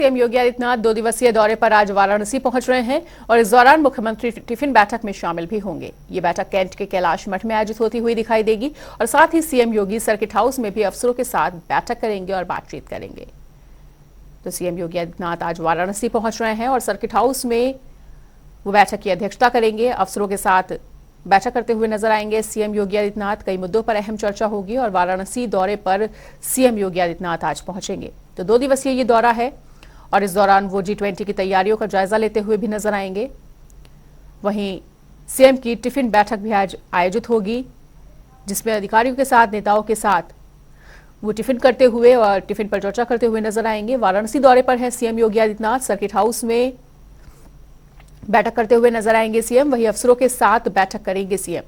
CM Yogi Adityanath 2 दिवसीय दौरे पर आज वाराणसी पहुंच रहे हैं और इस दौरान मुख्यमंत्री टिफिन बैठक में शामिल भी होंगे। ये बैठक कैंट के कैलाश मठ में आयोजित होती हुई दिखाई देगी और साथ ही सीएम योगी सर्किट हाउस में भी अफसरों के साथ बैठक करेंगे और बातचीत करेंगे। तो सीएम योगी आदित्यनाथ आज वाराणसी पहुंच रहे हैं और सर्किट हाउस में वो बैठक की अध्यक्षता करेंगे। अफसरों के साथ बैठक करते हुए नजर आएंगे सीएम योगी आदित्यनाथ। कई मुद्दों पर अहम चर्चा होगी और वाराणसी दौरे पर सीएम योगी आदित्यनाथ आज पहुंचेंगे। तो 2 दिवसीय ये दौरा है और इस दौरान वो G20 की तैयारियों का जायजा लेते हुए भी नजर आएंगे। वहीं सीएम की टिफिन बैठक भी आज आयोजित होगी, जिसमें अधिकारियों के साथ, नेताओं के साथ वो टिफिन करते हुए और टिफिन पर चर्चा करते हुए नजर आएंगे। वाराणसी दौरे पर है CM Yogi Adityanath. Circuit house में बैठक करते हुए नजर आएंगे सीएम, वही अफसरों के साथ बैठक करेंगे सीएम।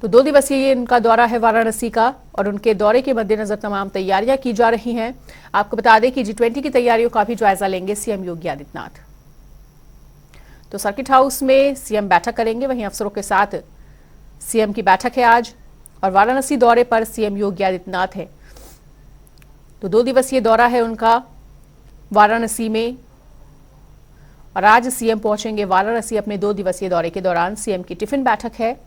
तो 2 दिवसीय ये इनका दौरा है वाराणसी का और उनके दौरे के मद्देनजर तमाम तैयारियां की जा रही हैं। आपको बता दें कि G20 की तैयारियों का भी जायजा लेंगे सीएम योगी आदित्यनाथ। तो सर्किट हाउस में सीएम बैठक करेंगे, वहीं अफसरों के साथ सीएम की बैठक है आज और वाराणसी दौरे पर सीएम योगी आदित्यनाथ है। तो 2 दिवसीय दौरा है उनका वाराणसी में और आज सीएम पहुंचेंगे वाराणसी अपने 2 दिवसीय दौरे के दौरान। सीएम की टिफिन बैठक है,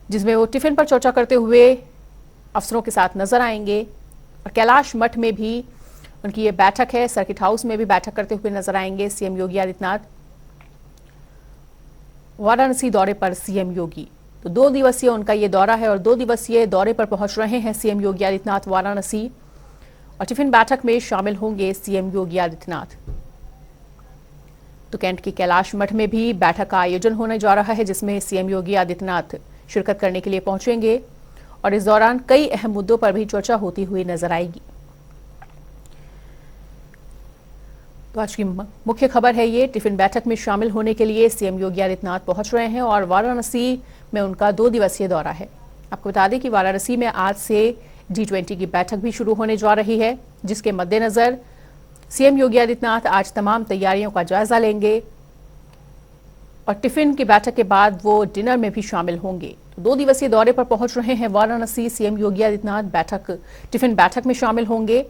जिसमें वो टिफिन पर चर्चा करते हुए अफसरों के साथ नजर आएंगे और कैलाश मठ में भी उनकी ये बैठक है। सर्किट हाउस में भी बैठक करते हुए नजर आएंगे सीएम योगी आदित्यनाथ। वाराणसी दौरे पर सीएम योगी, तो 2 दिवसीय उनका ये दौरा है और 2 दिवसीय दौरे पर पहुंच रहे हैं सीएम योगी आदित्यनाथ वाराणसी और टिफिन बैठक में शामिल होंगे सीएम योगी आदित्यनाथ। तो कैंट की कैलाश मठ में भी बैठक का आयोजन होने जा रहा है, जिसमें सीएम योगी आदित्यनाथ शिरकत करने के लिए पहुंचेंगे और इस दौरान कई अहम मुद्दों पर भी चर्चा होती हुई नजर आएगी। तो आज की मुख्य खबर है ये, टिफिन बैठक में शामिल होने के लिए सीएम योगी आदित्यनाथ पहुंच रहे हैं और वाराणसी में उनका 2 दिवसीय दौरा है। आपको बता दें कि वाराणसी में आज से G20 की बैठक भी शुरू होने जा रही है, जिसके मद्देनजर सीएम योगी आदित्यनाथ आज तमाम तैयारियों का जायजा लेंगे और टिफिन की बैठक के बाद वो डिनर में भी शामिल होंगे। तो 2 दिवसीय दौरे पर पहुंच रहे हैं वाराणसी सीएम योगी आदित्यनाथ। टिफिन बैठक में शामिल होंगे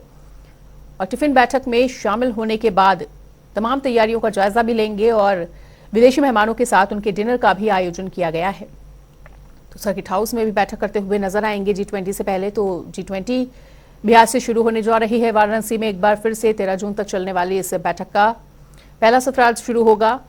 और टिफिन बैठक में शामिल होने के बाद तमाम तैयारियों का जायजा भी लेंगे और विदेशी मेहमानों के साथ उनके डिनर का भी आयोजन किया गया है। तो सर्किट हाउस में भी बैठक करते हुए नजर आएंगे G20 से पहले। तो G20 भी आज से शुरू होने जा रही है वाराणसी में। एक बार फिर से 13 जून तक चलने वाली इस बैठक का पहला सत्र आज शुरू होगा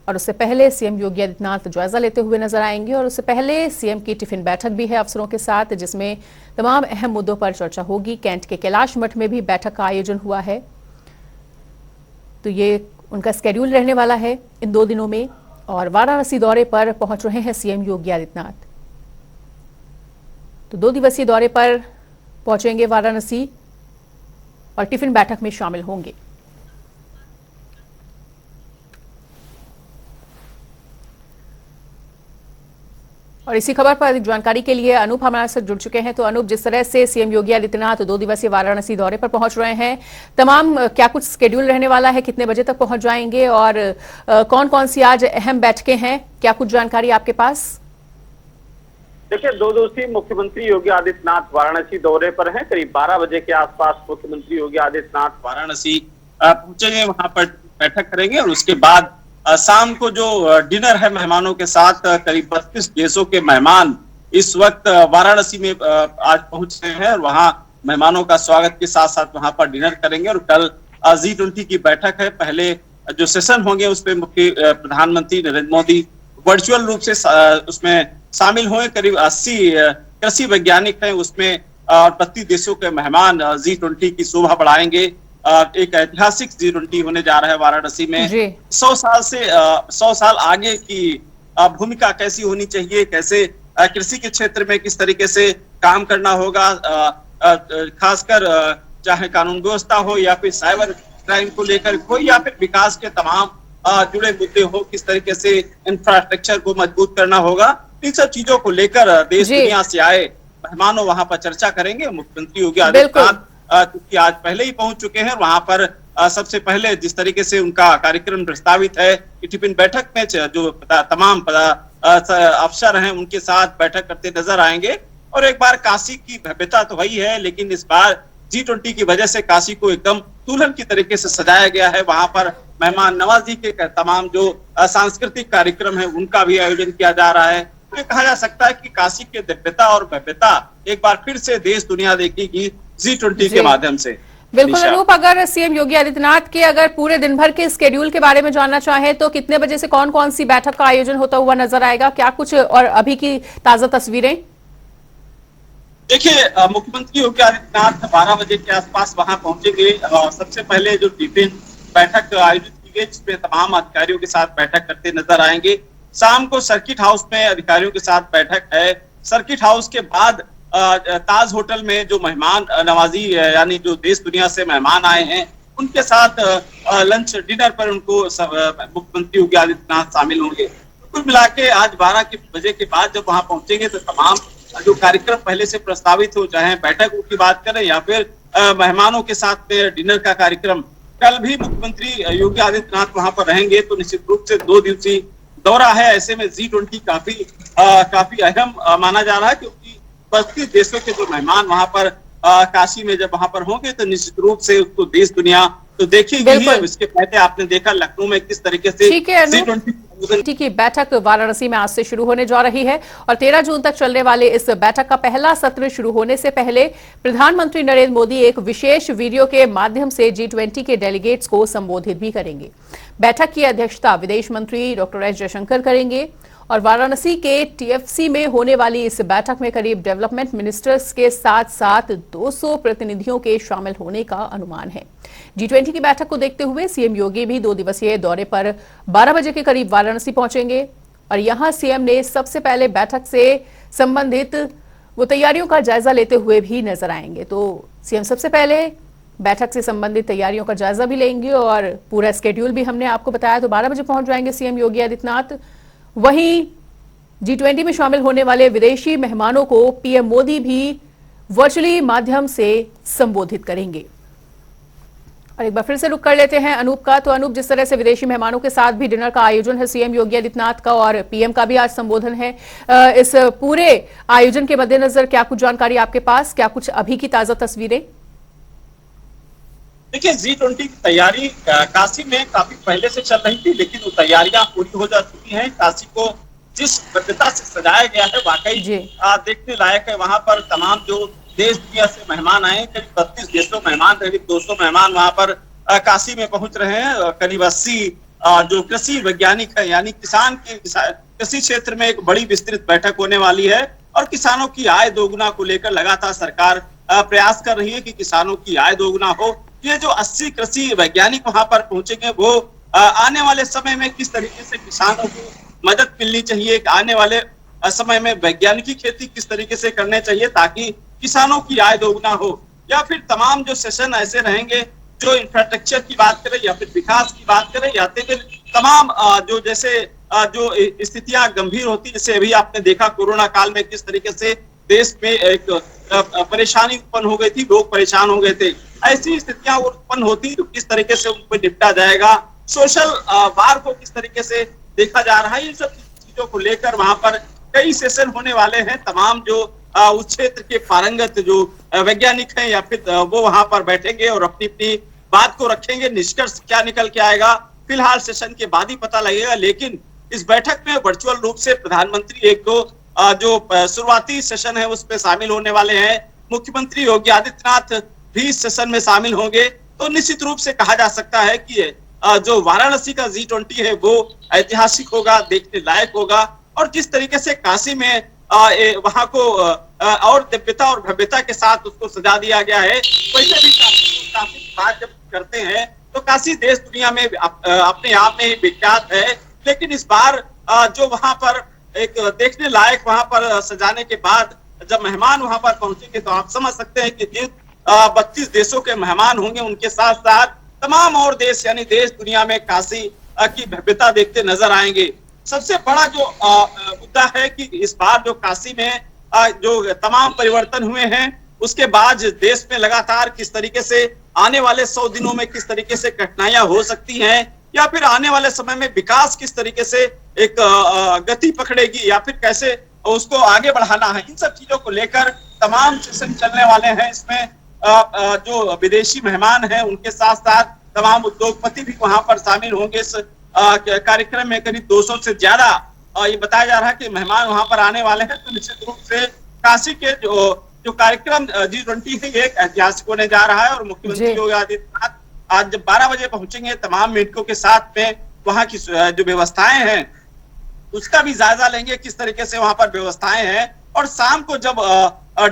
और उससे पहले सीएम योगी आदित्यनाथ जायजा लेते हुए नजर आएंगे और उससे पहले सीएम की टिफिन बैठक भी है अफसरों के साथ, जिसमें तमाम अहम मुद्दों पर चर्चा होगी। कैंट के कैलाश मठ में भी बैठक का आयोजन हुआ है, तो ये उनका स्केड्यूल रहने वाला है इन 2 दिनों में और वाराणसी दौरे पर पहुंच रहे हैं सीएम योगी आदित्यनाथ। तो 2 दिवसीय दौरे पर पहुंचेंगे वाराणसी और टिफिन बैठक में शामिल होंगे। और इसी खबर पर अधिक जानकारी के लिए अनूप हमारे साथ जुड़ चुके हैं। तो अनूप, जिस तरह से सीएम योगी आदित्यनाथ 2 दिवसीय वाराणसी दौरे पर पहुंच रहे हैं, तमाम क्या कुछ स्केड्यूल रहने वाला है, कितने बजे तक पहुंच जाएंगे और कौन कौन सी आज अहम बैठकें हैं, क्या कुछ जानकारी आपके पास? देखिए, 2 दिवसीय मुख्यमंत्री योगी आदित्यनाथ वाराणसी दौरे पर हैं। करीब 12 बजे के आसपास मुख्यमंत्री योगी आदित्यनाथ वाराणसी पहुंचेंगे, वहां पर बैठक करेंगे और उसके बाद शाम को जो डिनर है मेहमानों के साथ, करीब 32 देशों के मेहमान इस वक्त वाराणसी में आज पहुंच रहे हैं और वहां मेहमानों का स्वागत के साथ साथ वहां पर डिनर करेंगे। और कल G20 की बैठक है। पहले जो सेशन होंगे उसपे मुख्य प्रधानमंत्री नरेंद्र मोदी वर्चुअल रूप से उसमें शामिल हुए। करीब 80 कृषि वैज्ञानिक हैं उसमें और 32 देशों के मेहमान G20 की शोभा बढ़ाएंगे। एक ऐतिहासिक G20 होने जा रहा है वाराणसी में। 100 साल आगे की भूमिका कैसी होनी चाहिए, कैसे कृषि के क्षेत्र में किस तरीके से काम करना होगा, खासकर चाहे कानून व्यवस्था हो या फिर साइबर क्राइम को लेकर हो या फिर विकास के तमाम जुड़े मुद्दे हो, किस तरीके से इंफ्रास्ट्रक्चर को मजबूत करना होगा, इन सब चीजों को लेकर देश दुनिया से आए मेहमानों वहां पर चर्चा करेंगे। मुख्यमंत्री योगी आदित्यनाथ क्योंकि आज पहले ही पहुंच चुके हैं, वहां पर सबसे पहले जिस तरीके से उनका कार्यक्रम प्रस्तावित है कि टिफिन बैठक में जो तमाम अफसर हैं उनके साथ बैठक करते नजर आएंगे। और एक बार काशी की भव्यता तो वही है, लेकिन इस बार G20 की वजह से काशी को एकदम दुल्हन की तरीके से सजाया गया है। वहां पर मेहमान नवाजी के तमाम जो सांस्कृतिक कार्यक्रम है उनका भी आयोजन किया जा रहा है। तो कहा जा सकता है कि काशी के दिव्यता और भव्यता एक बार फिर से देश दुनिया देखेगी G20 के माध्यम से। बिल्कुल अनूप, अगर सीएम योगी आदित्यनाथ के अगर पूरे दिन भर के स्केड्यूल के बारे में जानना चाहें तो कितने बजे से कौन कौन सी बैठक का आयोजन होता हुआ नजर आएगा, क्या कुछ और अभी की ताजा तस्वीरें? देखिए, मुख्यमंत्री योगी आदित्यनाथ 12 बजे के आसपास वहां पहुंचेंगे। सबसे पहले जो टिफिन बैठक आयोजित की गई जिसमें तमाम अधिकारियों के साथ बैठक करते नजर आएंगे। शाम को सर्किट हाउस में अधिकारियों के साथ बैठक है। सर्किट हाउस के बाद ताज होटल में जो मेहमान नवाजी यानी जो देश दुनिया से मेहमान आए हैं उनके साथ लंच डिनर पर उनको मुख्यमंत्री योगी आदित्यनाथ शामिल होंगे। कुल मिला के आज 12 बजे के बाद जब वहां पहुंचेंगे तो तमाम जो कार्यक्रम पहले से प्रस्तावित हो, चाहे बैठक की बात करें या फिर मेहमानों के साथ डिनर का कार्यक्रम, कल भी मुख्यमंत्री योगी आदित्यनाथ वहां पर रहेंगे। तो निश्चित रूप से 2 दिवसीय दौरा है। ऐसे में G20 काफी अहम माना जा रहा है, क्योंकि 32 देशों के जो मेहमान वहां पर काशी में जब वहां पर होंगे तो निश्चित रूप से उसको देश दुनिया तो देखेगी ही। इसके पहले आपने देखा लखनऊ में किस तरीके से G20 की बैठक वाराणसी में आज से शुरू होने जा रही है और 13 जून तक चलने वाले इस बैठक का पहला सत्र शुरू होने से पहले प्रधानमंत्री नरेंद्र मोदी एक विशेष वीडियो के माध्यम से G20 के डेलीगेट्स को संबोधित भी करेंगे। बैठक की अध्यक्षता विदेश मंत्री डॉक्टर एस जयशंकर करेंगे और वाराणसी के TFC में होने वाली इस बैठक में करीब डेवलपमेंट मिनिस्टर्स के साथ साथ 200 प्रतिनिधियों के शामिल होने का अनुमान है। G20 की बैठक को देखते हुए सीएम योगी भी 2 दिवसीय दौरे पर 12 बजे के करीब वाराणसी पहुंचेंगे और यहां सीएम ने सबसे पहले बैठक से संबंधित वो तैयारियों का जायजा लेते हुए भी नजर आएंगे। तो सीएम सबसे पहले बैठक से संबंधित तैयारियों का जायजा भी लेंगे और पूरा स्केड्यूल भी हमने आपको बताया। तो 12 बजे पहुंच जाएंगे सीएम योगी आदित्यनाथ। वहीं G20 में शामिल होने वाले विदेशी मेहमानों को पीएम मोदी भी वर्चुअली माध्यम से संबोधित करेंगे। और एक बार फिर से रुक कर लेते हैं अनूप का। तो अनूप, जिस तरह से विदेशी मेहमानों के साथ भी डिनर का आयोजन है सीएम योगी आदित्यनाथ का और पीएम का भी आज संबोधन है, इस पूरे आयोजन के मद्देनजर क्या कुछ जानकारी आपके पास, क्या कुछ अभी की ताजा तस्वीरें? देखिए, G20 की तैयारी काशी में काफी पहले से चल रही थी, लेकिन वो तैयारियां पूरी हो जा चुकी हैं। काशी को जिस भव्यता से सजाया गया है वाकई देखने लायक है। वहां पर तमाम जो देश दुनिया से मेहमान आए, करीब 32 देशों मेहमान, करीब 200 मेहमान वहां पर काशी में पहुंच रहे हैं। करीब 80 जो कृषि वैज्ञानिक है यानी किसान के कृषि क्षेत्र में एक बड़ी विस्तृत बैठक होने वाली है और किसानों की आय दोगुना को लेकर लगातार सरकार प्रयास कर रही है कि किसानों की आय दोगुना हो। ये जो 80 कृषि वैज्ञानिक वहां पर पहुंचेंगे वो आने वाले समय में किस तरीके से किसानों को मदद मिलनी चाहिए, आने वाले समय में वैज्ञानिक खेती किस तरीके से करने चाहिए ताकि किसानों की आय दोगुना हो, या फिर तमाम जो सेशन ऐसे रहेंगे जो इंफ्रास्ट्रक्चर की बात करें या फिर विकास की बात करें या फिर तमाम जो जैसे जो स्थितियां गंभीर होती, जैसे अभी आपने देखा कोरोना काल में किस तरीके से देश में एक परेशानी उत्पन्न हो गई थी, लोग परेशान हो गए थे। ऐसी स्थितियां उत्पन्न होती तो किस तरीके से उनको निपटा जाएगा, सोशल वार को किस तरीके से देखा जा रहा है, इन सब चीजों को लेकर वहां पर कई सेशन होने वाले हैं। तमाम जो उस क्षेत्र के पारंगत जो वैज्ञानिक हैं या फिर वो वहां पर बैठेंगे और अपनी अपनी बात को रखेंगे। निष्कर्ष क्या निकल के आएगा फिलहाल सेशन के बाद ही पता लगेगा, लेकिन इस बैठक में वर्चुअल रूप से प्रधानमंत्री एक दो जो शुरुआती सेशन है उस पर शामिल होने वाले हैं। मुख्यमंत्री योगी आदित्यनाथ भी इस सेशन में शामिल होंगे। तो निश्चित रूप से कहा जा सकता है कि जो वाराणसी का G20 है वो ऐतिहासिक होगा, देखने लायक होगा और जिस तरीके से काशी में वहां को और दिव्यता और भव्यता के साथ उसको सजा दिया गया है, वैसे भी काशी की बात जब करते हैं तो काशी देश दुनिया में अपने आप में ही विख्यात है। लेकिन इस बार जो वहां पर एक देखने लायक वहां पर सजाने के बाद जब मेहमान वहां पर पहुंचेंगे तो आप समझ सकते हैं कि जिन 32 देशों के मेहमान होंगे उनके साथ साथ तमाम और देश यानी देश दुनिया में काशी की भव्यता देखते नजर आएंगे। सबसे बड़ा जो मुद्दा है कि इस बार जो काशी में जो तमाम परिवर्तन हुए हैं उसके बाद देश में लगातार किस तरीके से आने वाले 100 दिनों में किस तरीके से कठिनाइयां हो सकती हैं या फिर आने वाले समय में विकास किस तरीके से एक गति पकड़ेगी या फिर कैसे उसको आगे बढ़ाना है, इन सब चीजों को लेकर तमाम सेशन चलने वाले हैं। इसमें जो विदेशी मेहमान हैं उनके साथ साथ तमाम उद्योगपति भी वहां पर शामिल होंगे इस कार्यक्रम में। करीब 200 से ज्यादा ये बताया जा रहा है कि मेहमान वहां पर आने वाले हैं। तो निश्चित रूप से काशी के जो कार्यक्रम G20 है ये ऐतिहासिक होने जा रहा है और मुख्यमंत्री योगी आदित्यनाथ आज जब 12 बजे पहुंचेंगे तमाम मेंढकों के साथ में वहां की जो व्यवस्थाएं हैं उसका भी जायजा लेंगे, किस तरीके से वहां पर व्यवस्थाएं हैं। और शाम को जब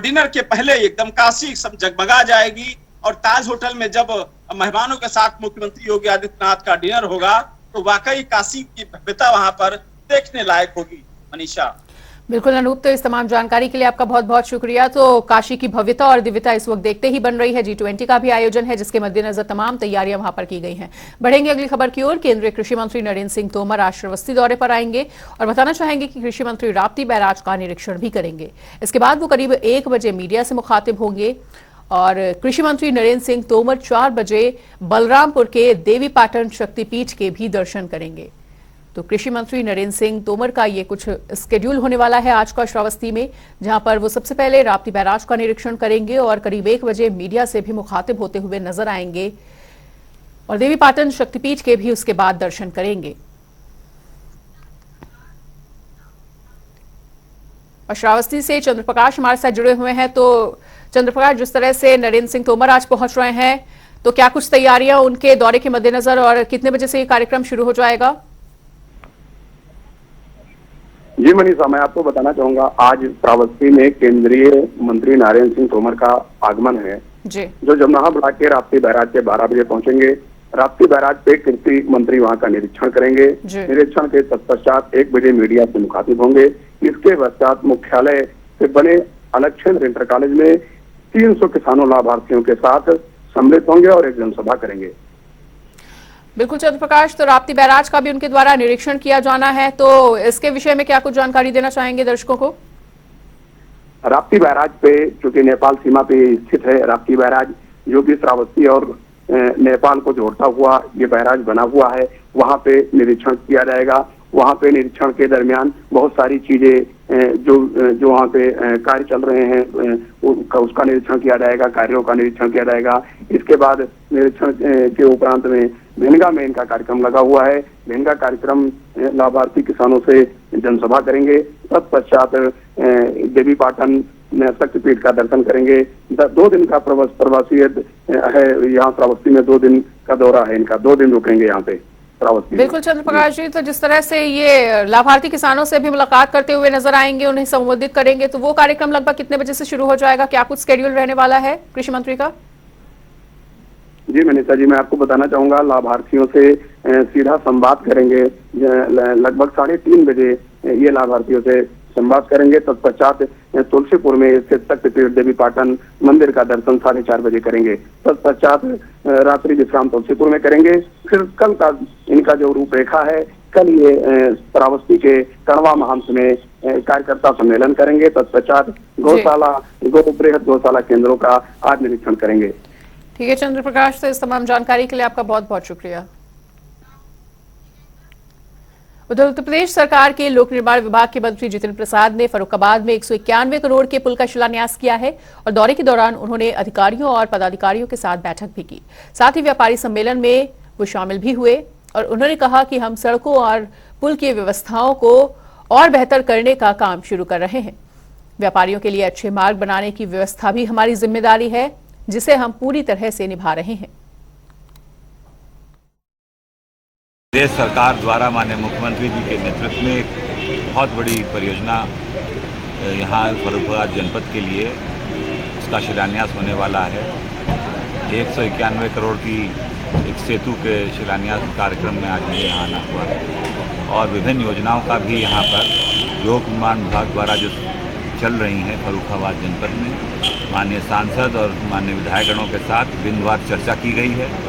डिनर के पहले एकदम काशी सब जगमगा जाएगी और ताज होटल में जब मेहमानों के साथ मुख्यमंत्री योगी आदित्यनाथ का डिनर होगा तो वाकई काशी की भव्यता वहां पर देखने लायक होगी। मनीषा। बिल्कुल अनूप, तो इस तमाम जानकारी के लिए आपका बहुत बहुत शुक्रिया। तो काशी की भव्यता और दिव्यता इस वक्त देखते ही बन रही है। G20 का भी आयोजन है जिसके मद्देनजर तमाम तैयारियां वहां पर की गई हैं। बढ़ेंगे अगली खबर की ओर। केंद्रीय कृषि मंत्री नरेंद्र सिंह तोमर आज श्रावस्ती दौरे पर आएंगे और बताना चाहेंगे कि कृषि मंत्री राप्ती बैराज का निरीक्षण भी करेंगे। इसके बाद वो करीब 1 बजे मीडिया से मुखातिब होंगे और कृषि मंत्री नरेंद्र सिंह तोमर 4 बजे बलरामपुर के देवीपाटन शक्तिपीठ के भी दर्शन करेंगे। तो कृषि मंत्री नरेंद्र सिंह तोमर का ये कुछ स्केड्यूल होने वाला है आज का श्रावस्ती में, जहां पर वो सबसे पहले राप्ती बैराज का निरीक्षण करेंगे और करीब 1 बजे मीडिया से भी मुखातिब होते हुए नजर आएंगे और देवीपाटन शक्तिपीठ के भी उसके बाद दर्शन करेंगे। और श्रावस्ती से चंद्रप्रकाश हमारे साथ जुड़े हुए हैं। तो चंद्रप्रकाश, जिस तरह से नरेंद्र सिंह तोमर आज पहुंच रहे हैं तो क्या कुछ तैयारियां उनके दौरे के मद्देनजर और कितने बजे से ये कार्यक्रम शुरू हो जाएगा? जी मनीषा, मैं आपको बताना चाहूंगा आज श्रावस्ती में केंद्रीय मंत्री नरेंद्र सिंह तोमर का आगमन है जी। जो जमनाहा बढ़ा के राप्ती बैराज के 12 बजे पहुंचेंगे। राप्ती बैराज पे कृषि मंत्री वहां का निरीक्षण करेंगे। निरीक्षण के तत्पश्चात 1 बजे मीडिया से मुखातिब होंगे। इसके पश्चात मुख्यालय से बने अलग क्षेत्र इंटर कॉलेज में 300 किसानों लाभार्थियों के साथ सम्मिलित होंगे और एक जनसभा करेंगे। बिल्कुल चंद्रप्रकाश, तो राप्ती बैराज का भी उनके द्वारा निरीक्षण किया जाना है, तो इसके विषय में क्या कुछ जानकारी देना चाहेंगे दर्शकों को? राप्ती बैराज पे चूंकि नेपाल सीमा पे स्थित है राप्ती बैराज, जो कि श्रावस्ती और नेपाल को जोड़ता हुआ ये बैराज बना हुआ है, वहां पे निरीक्षण किया जाएगा। वहां पे निरीक्षण के दरमियान बहुत सारी चीजें जो वहां पे कार्य चल रहे हैं उसका निरीक्षण किया जाएगा, कार्यों का निरीक्षण किया जाएगा। इसके बाद निरीक्षण के उपरांत में भेनगा में इनका कार्यक्रम लगा हुआ है। भेनगा कार्यक्रम लाभार्थी किसानों से जनसभा करेंगे। तत्पश्चात देवीपाटन शक्तिपीठ का दर्शन करेंगे। 2 दिन का प्रवासी है यहाँ श्रावस्ती में, 2 दिन का दौरा है इनका, 2 दिन रुकेंगे यहाँ पे श्रावस्ती। बिल्कुल चंद्रप्रकाश जी, तो जिस तरह से ये लाभार्थी किसानों से भी मुलाकात करते हुए नजर आएंगे, उन्हें संबोधित करेंगे, तो वो कार्यक्रम लगभग कितने बजे से शुरू हो जाएगा? क्या कुछ शेड्यूल रहने वाला है कृषि मंत्री का? जी मनीषा जी, मैं आपको बताना चाहूंगा लाभार्थियों से सीधा संवाद करेंगे। लगभग 3:30 बजे ये लाभार्थियों से संवाद करेंगे। तत्पश्चात तुलसीपुर में स्थित शक्तिपीठ देवीपाटन मंदिर का दर्शन 4:30 बजे करेंगे। तत्पश्चात रात्रि विश्राम तुलसीपुर में करेंगे। फिर कल का इनका जो रूपरेखा है, कल ये श्रावस्ती के कड़वा महंत में कार्यकर्ता सम्मेलन करेंगे। तत्पश्चात गौशाला बृहद गौशाला केंद्रों का आज निरीक्षण करेंगे। ठीक है चंद्रप्रकाश, तो इस तमाम जानकारी के लिए आपका बहुत बहुत शुक्रिया। उधर उत्तर प्रदेश सरकार के लोक निर्माण विभाग के मंत्री जितिन प्रसाद ने फर्रुखाबाद में 191 करोड़ के पुल का शिलान्यास किया है और दौरे के दौरान उन्होंने अधिकारियों और पदाधिकारियों के साथ बैठक भी की। साथ ही व्यापारी सम्मेलन में वो शामिल भी हुए और उन्होंने कहा कि हम सड़कों और पुल की व्यवस्थाओं को और बेहतर करने का काम शुरू कर रहे हैं। व्यापारियों के लिए अच्छे मार्ग बनाने की व्यवस्था भी हमारी जिम्मेदारी है, जिसे हम पूरी तरह से निभा रहे हैं। प्रदेश सरकार द्वारा माननीय मुख्यमंत्री जी के नेतृत्व में एक बहुत बड़ी परियोजना यहाँ फर्रुखाबाद जनपद के लिए उसका शिलान्यास होने वाला है। 191 करोड़ की एक सेतु के शिलान्यास कार्यक्रम में आज मुझे यहाँ आना हुआ है और विभिन्न योजनाओं का भी यहाँ पर लोक निर्माण विभाग द्वारा जो चल रही हैं फर्रुखाबाद जनपद में माननीय सांसद और माननीय विधायकगणों के साथ बिंदुवार चर्चा की गई है।